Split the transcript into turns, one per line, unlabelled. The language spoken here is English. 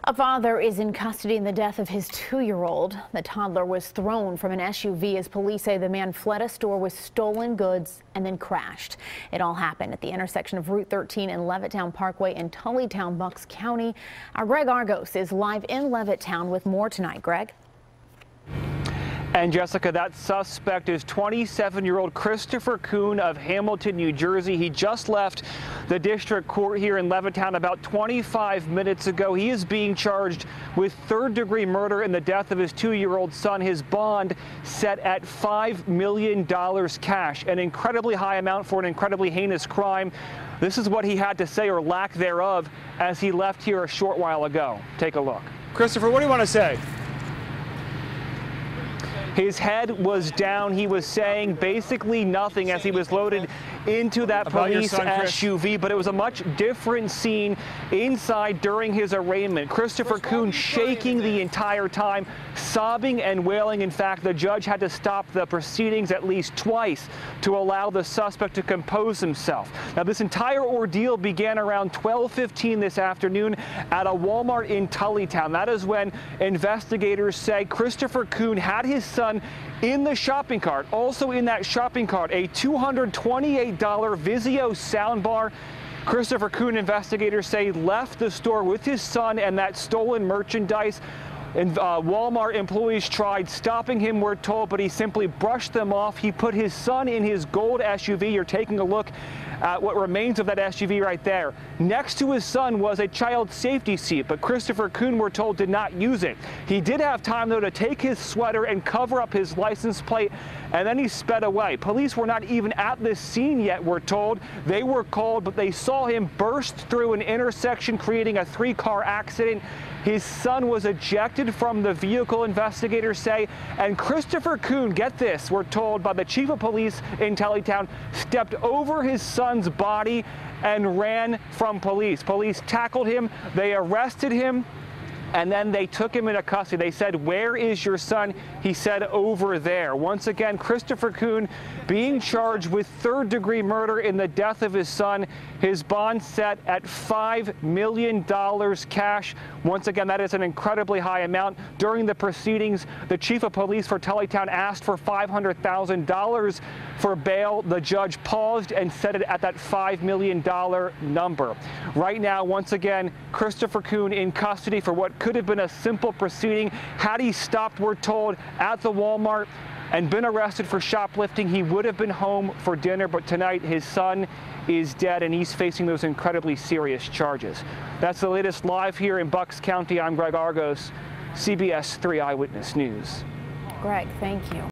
A father is in custody in the death of his 2-year-old. The toddler was thrown from an SUV as police say the man fled a store with stolen goods and then crashed. It all happened at the intersection of Route 13 and Levittown Parkway in Tullytown, Bucks County. Our Greg Argos is live in Levittown with more tonight. Greg?
And Jessica, that suspect is 27-year-old Christopher Kuhn of Hamilton, New Jersey. He just left the district court here in Levittown about 25 minutes ago. He is being charged with third-degree murder in the death of his 2-year-old son. His bond set at $5 million cash, an incredibly high amount for an incredibly heinous crime. This is what he had to say, or lack thereof, as he left here a short while ago. Take a look.
Christopher, what do you want to say?
His head was down. He was saying basically nothing as he was loaded into that police SUV, but it was a much different scene inside during his arraignment. Christopher Kuhn shaking the entire time, sobbing and wailing. In fact, the judge had to stop the proceedings at least twice to allow the suspect to compose himself. Now, this entire ordeal began around 12:15 this afternoon at a Walmart in Tullytown. That is when investigators say Christopher Kuhn had his son in the shopping cart. Also in that shopping cart, a $228 Vizio soundbar. Christopher Kuhn, investigators say, left the store with his son and that stolen merchandise. And Walmart employees tried stopping him, we're told, but he simply brushed them off. He put his son in his gold SUV. You're taking a look at what remains of that SUV right there. Next to his son was a child safety seat, but Christopher Kuhn, we're told, did not use it. He did have time, though, to take his sweater and cover up his license plate, and then he sped away. Police were not even at this scene yet, we're told. They were called, but they saw him burst through an intersection, creating a 3-car accident. His son was ejected from the vehicle, investigators say, and Christopher Kuhn, get this, we're told by the chief of police in Tullytown, stepped over his son's body and ran from police. Police tackled him, they arrested him, and then they took him into custody. They said, "Where is your son?" He said, "Over there." Once again, Christopher Kuhn being charged with third-degree murder in the death of his son. His bond set at $5 million cash. Once again, that is an incredibly high amount. During the proceedings, the chief of police for Tullytown asked for $500,000 for bail. The judge paused and set it at that $5 million number. Right now, once again, Christopher Kuhn in custody for what could have been a simple proceeding. Had he stopped, we're told, at the Walmart and been arrested for shoplifting, he would have been home for dinner. But tonight, his son is dead, and he's facing those incredibly serious charges. That's the latest live here in Bucks County. I'm Greg Argos, CBS 3 Eyewitness News.
Greg, thank you.